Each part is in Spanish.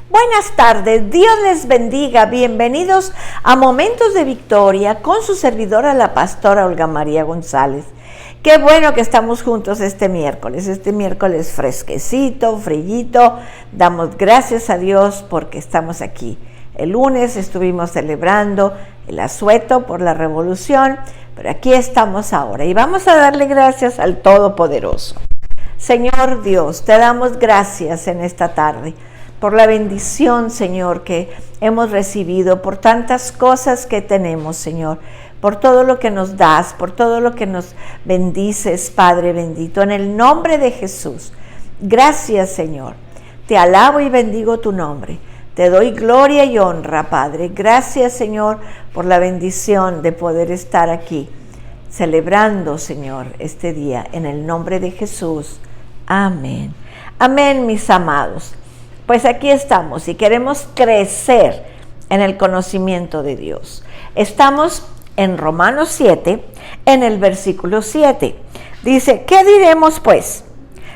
Buenas tardes, Dios les bendiga, bienvenidos a Momentos de Victoria con su servidora la pastora Olga María González. Qué bueno que estamos juntos este miércoles fresquecito, frillito, damos gracias a Dios porque estamos aquí. El lunes estuvimos celebrando el asueto por la revolución, pero aquí estamos ahora y vamos a darle gracias al Todopoderoso. Señor Dios, te damos gracias en esta tarde por la bendición, Señor, que hemos recibido, por tantas cosas que tenemos, Señor, por todo lo que nos das, por todo lo que nos bendices, Padre bendito, en el nombre de Jesús. Gracias, Señor. Te alabo y bendigo tu nombre. Te doy gloria y honra, Padre. Gracias, Señor, por la bendición de poder estar aquí, celebrando, Señor, este día, en el nombre de Jesús. Amén. Amén, mis amados. Pues aquí estamos y queremos crecer en el conocimiento de Dios. Estamos en Romanos 7, en el versículo 7. Dice, ¿qué diremos pues?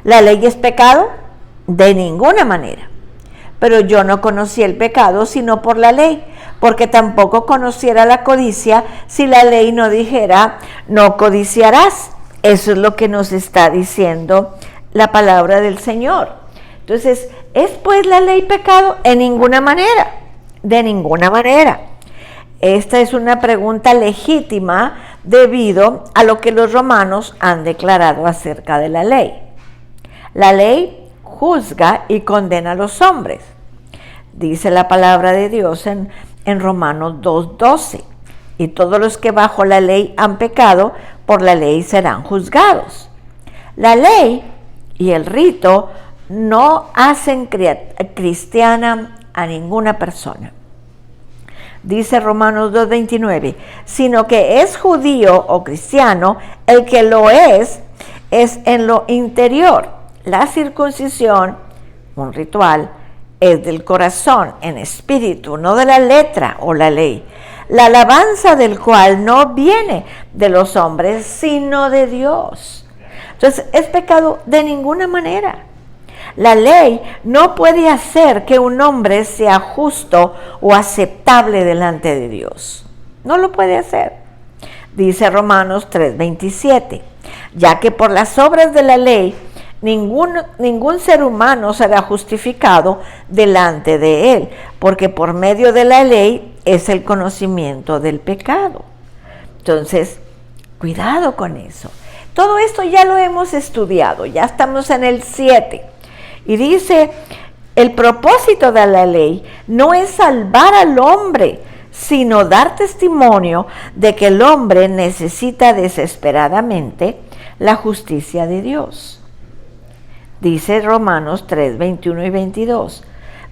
¿La ley es pecado? De ninguna manera. Pero yo no conocí el pecado sino por la ley, porque tampoco conociera la codicia si la ley no dijera, no codiciarás. Eso es lo que nos está diciendo la palabra del Señor. Entonces, ¿es pues la ley pecado? En ninguna manera, de ninguna manera. Esta es una pregunta legítima debido a lo que los romanos han declarado acerca de la ley. La ley juzga y condena a los hombres. Dice la palabra de Dios en Romanos 2:12. Y todos los que bajo la ley han pecado, por la ley serán juzgados. La ley y el rito no hacen cristiana a ninguna persona. Dice Romanos 2:29, sino que es judío o cristiano el que lo es en lo interior. La circuncisión, un ritual, es del corazón, en espíritu, no de la letra o la ley. La alabanza del cual no viene de los hombres, sino de Dios. Entonces, es pecado de ninguna manera. La ley no puede hacer que un hombre sea justo o aceptable delante de Dios. No lo puede hacer. Dice Romanos 3:27, ya que por las obras de la ley ningún ser humano será justificado delante de él, porque por medio de la ley es el conocimiento del pecado. Entonces, cuidado con eso. Todo esto ya lo hemos estudiado, ya estamos en el 7. Y dice, el propósito de la ley no es salvar al hombre, sino dar testimonio de que el hombre necesita desesperadamente la justicia de Dios. Dice Romanos 3, 21 y 22.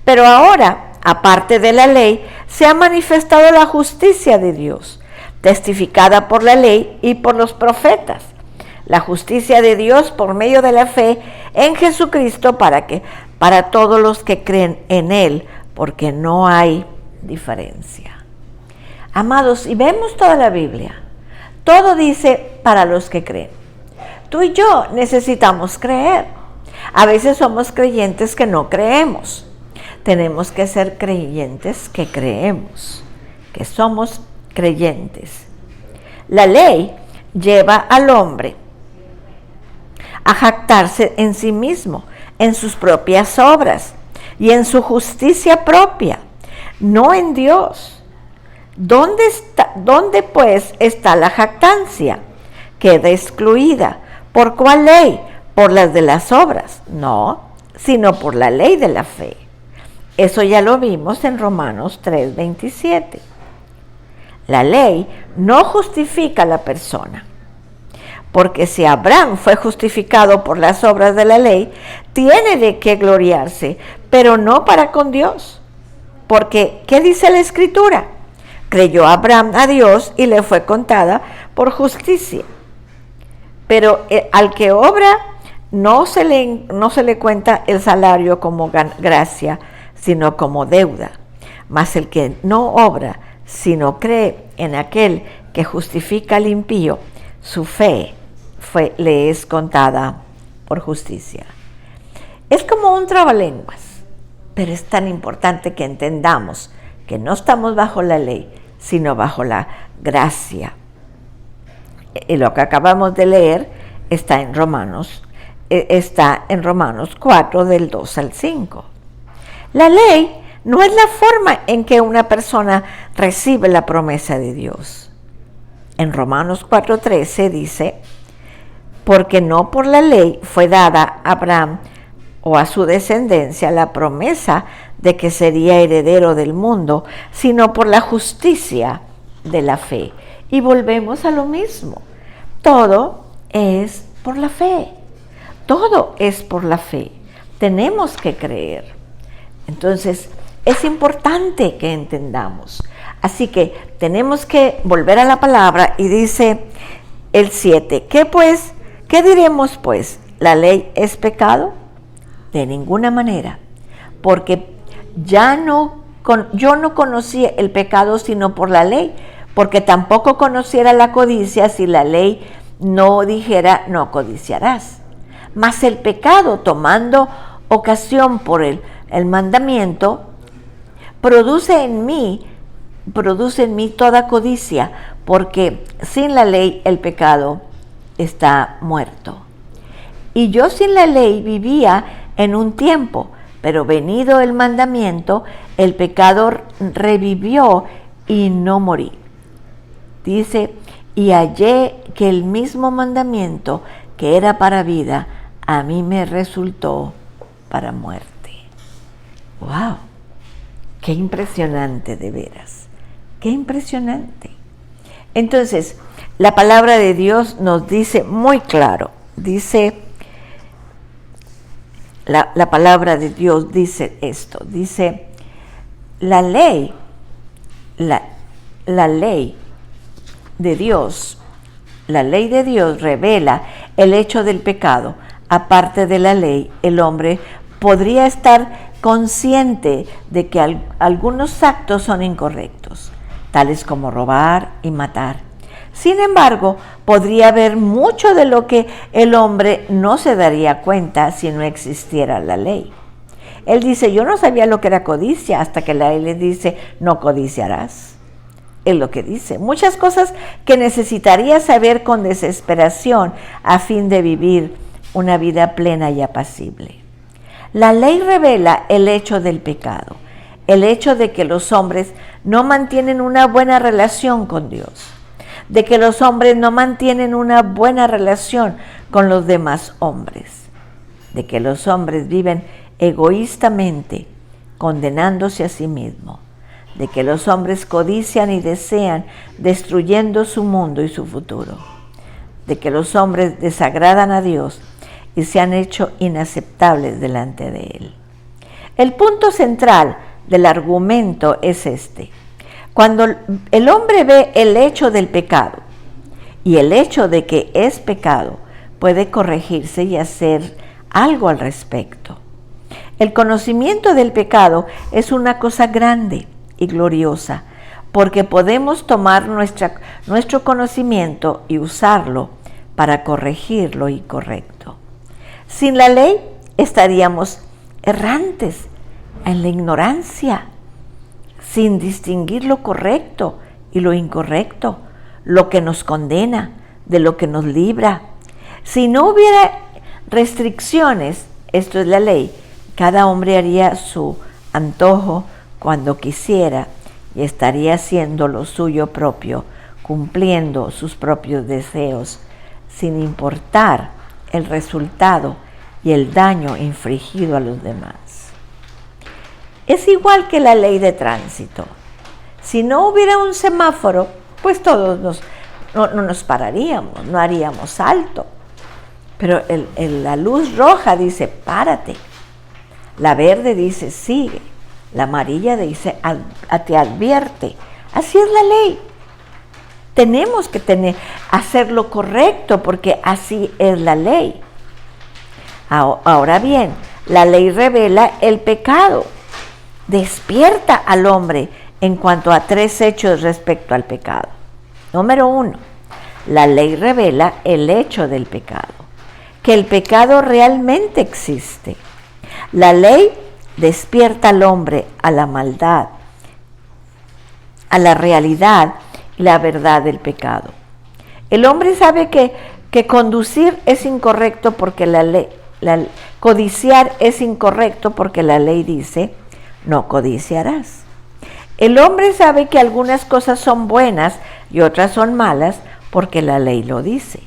Pero ahora, aparte de la ley, se ha manifestado la justicia de Dios, testificada por la ley y por los profetas. La justicia de Dios por medio de la fe en Jesucristo para todos los que creen en Él, porque no hay diferencia. Amados, y vemos toda la Biblia, todo dice para los que creen. Tú y yo necesitamos creer. A veces somos creyentes que no creemos. Tenemos que ser creyentes que creemos, que somos creyentes. La ley lleva al hombre a jactarse en sí mismo, en sus propias obras y en su justicia propia, no en Dios. ¿Dónde pues está la jactancia? Queda excluida. ¿Por cuál ley? ¿Por las de las obras? No, sino por la ley de la fe. Eso ya lo vimos en Romanos 3:27. La ley no justifica a la persona. Porque si Abraham fue justificado por las obras de la ley, tiene de qué gloriarse, pero no para con Dios. Porque, ¿qué dice la Escritura? Creyó Abraham a Dios y le fue contada por justicia. Pero al que obra, no se le cuenta el salario como gracia, sino como deuda. Mas el que no obra, sino cree en aquel que justifica al impío, su fe le es contada por justicia. Es como un trabalenguas. Pero es tan importante que entendamos que no estamos bajo la ley, sino bajo la gracia. Y lo que acabamos de leer está en Romanos 4, del 2 al 5. La ley no es la forma en que una persona recibe la promesa de Dios. En Romanos 4:13 dice, porque no por la ley fue dada a Abraham o a su descendencia la promesa de que sería heredero del mundo, sino por la justicia de la fe. Y volvemos a lo mismo. Todo es por la fe. Todo es por la fe. Tenemos que creer. Entonces, es importante que entendamos. Así que tenemos que volver a la palabra y dice el 7, ¿qué diremos pues? ¿La ley es pecado? De ninguna manera, porque yo no conocía el pecado sino por la ley, porque tampoco conociera la codicia si la ley no dijera no codiciarás. Mas el pecado, tomando ocasión por el mandamiento, produce en mí toda codicia, porque sin la ley el pecado está muerto. Y yo sin la ley vivía en un tiempo, pero venido el mandamiento, el pecado revivió y no morí. Dice, y hallé que el mismo mandamiento que era para vida, a mí me resultó para muerte. ¡Wow! ¡Qué impresionante de veras! ¡Qué impresionante! Entonces, la palabra de Dios nos dice muy claro, dice, la palabra de Dios dice esto, dice, la ley de Dios revela el hecho del pecado. Aparte de la ley, el hombre podría estar consciente de que algunos actos son incorrectos, tales como robar y matar. Sin embargo, podría haber mucho de lo que el hombre no se daría cuenta si no existiera la ley. Él dice, yo no sabía lo que era codicia hasta que la ley le dice, no codiciarás. Es lo que dice. Muchas cosas que necesitaría saber con desesperación a fin de vivir una vida plena y apacible. La ley revela el hecho del pecado, el hecho de que los hombres no mantienen una buena relación con Dios, de que los hombres no mantienen una buena relación con los demás hombres, de que los hombres viven egoístamente, condenándose a sí mismos, de que los hombres codician y desean, destruyendo su mundo y su futuro, de que los hombres desagradan a Dios y se han hecho inaceptables delante de Él. El punto central del argumento es este. Cuando el hombre ve el hecho del pecado y el hecho de que es pecado, puede corregirse y hacer algo al respecto. El conocimiento del pecado es una cosa grande y gloriosa, porque podemos tomar nuestro conocimiento y usarlo para corregir lo incorrecto. Sin la ley estaríamos errantes en la ignorancia, sin distinguir lo correcto y lo incorrecto, lo que nos condena de lo que nos libra. Si no hubiera restricciones, esto es la ley, cada hombre haría su antojo cuando quisiera y estaría haciendo lo suyo propio, cumpliendo sus propios deseos, sin importar el resultado y el daño infligido a los demás. Es igual que la ley de tránsito. Si no hubiera un semáforo, pues todos no nos pararíamos, no haríamos alto. Pero la luz roja dice, párate. La verde dice, sigue. La amarilla dice, te advierte. Así es la ley. Tenemos que hacer lo correcto porque así es la ley. Ahora bien, la ley revela el pecado. Despierta al hombre en cuanto a 3 hechos respecto al pecado. Número 1, la ley revela el hecho del pecado, que el pecado realmente existe. La ley despierta al hombre a la maldad, a la realidad y la verdad del pecado. El hombre sabe que conducir es incorrecto porque codiciar es incorrecto porque la ley dice, no codiciarás. El hombre sabe que algunas cosas son buenas y otras son malas porque la ley lo dice.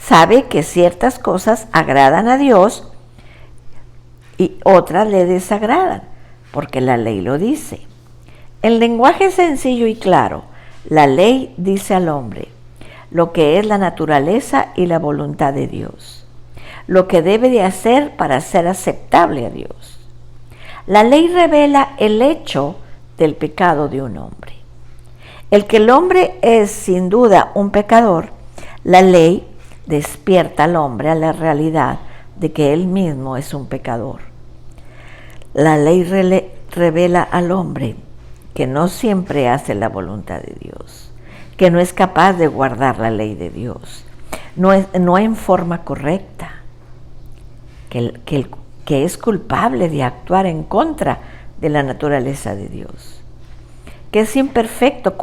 Sabe que ciertas cosas agradan a Dios y otras le desagradan porque la ley lo dice. En lenguaje sencillo y claro, la ley dice al hombre lo que es la naturaleza y la voluntad de Dios, lo que debe de hacer para ser aceptable a Dios. La ley revela el hecho del pecado de un hombre. El que el hombre es sin duda un pecador, la ley despierta al hombre a la realidad de que él mismo es un pecador. La ley revela al hombre que no siempre hace la voluntad de Dios, que no es capaz de guardar la ley de Dios, no en forma correcta, que es culpable de actuar en contra de la naturaleza de Dios, que es imperfecto,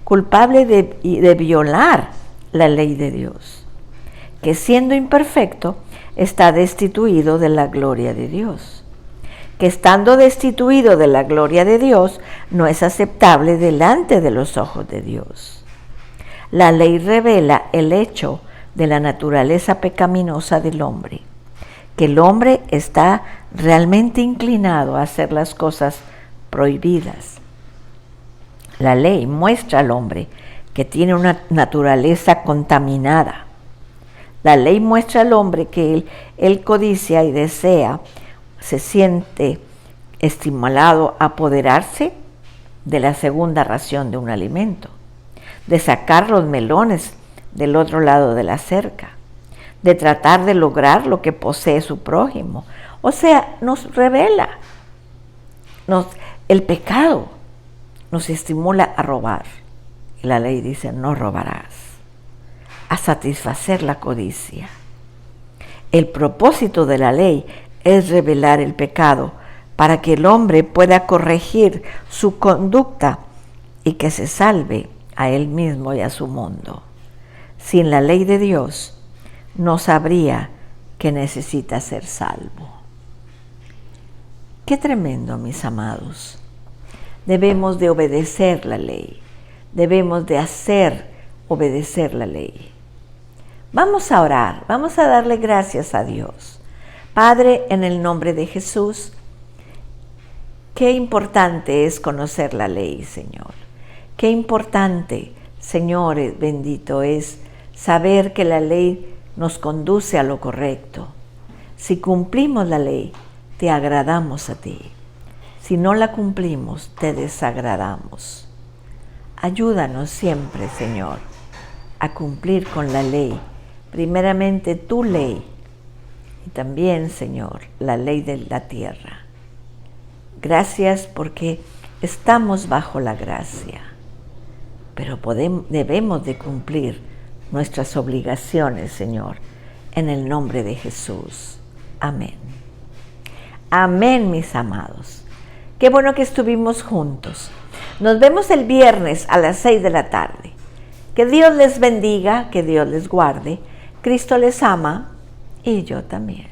culpable de violar la ley de Dios, que siendo imperfecto está destituido de la gloria de Dios, que estando destituido de la gloria de Dios no es aceptable delante de los ojos de Dios. La ley revela el hecho de la naturaleza pecaminosa del hombre, que el hombre está realmente inclinado a hacer las cosas prohibidas. La ley muestra al hombre que tiene una naturaleza contaminada. La ley muestra al hombre que él codicia y desea, se siente estimulado a apoderarse de la segunda ración de un alimento, de sacar los melones del otro lado de la cerca, de tratar de lograr lo que posee su prójimo. O sea, nos revela, el pecado nos estimula a robar. Y la ley dice, no robarás, a satisfacer la codicia. El propósito de la ley es revelar el pecado para que el hombre pueda corregir su conducta y que se salve a él mismo y a su mundo. Sin la ley de Dios, no sabría que necesita ser salvo. Qué tremendo, mis amados. Debemos de obedecer la ley. Debemos de hacer obedecer la ley. Vamos a orar, vamos a darle gracias a Dios. Padre, en el nombre de Jesús, qué importante es conocer la ley, Señor. Qué importante, Señor bendito, es saber que la ley nos conduce a lo correcto. Si cumplimos la ley, te agradamos a ti. Si no la cumplimos, te desagradamos. Ayúdanos siempre, Señor, a cumplir con la ley. Primeramente tu ley y también, Señor, la ley de la tierra. Gracias porque estamos bajo la gracia, pero debemos de cumplir nuestras obligaciones, Señor, en el nombre de Jesús. Amén. Amén, mis amados. Qué bueno que estuvimos juntos. Nos vemos el viernes a las 6 de la tarde. Que Dios les bendiga, que Dios les guarde. Cristo les ama y yo también.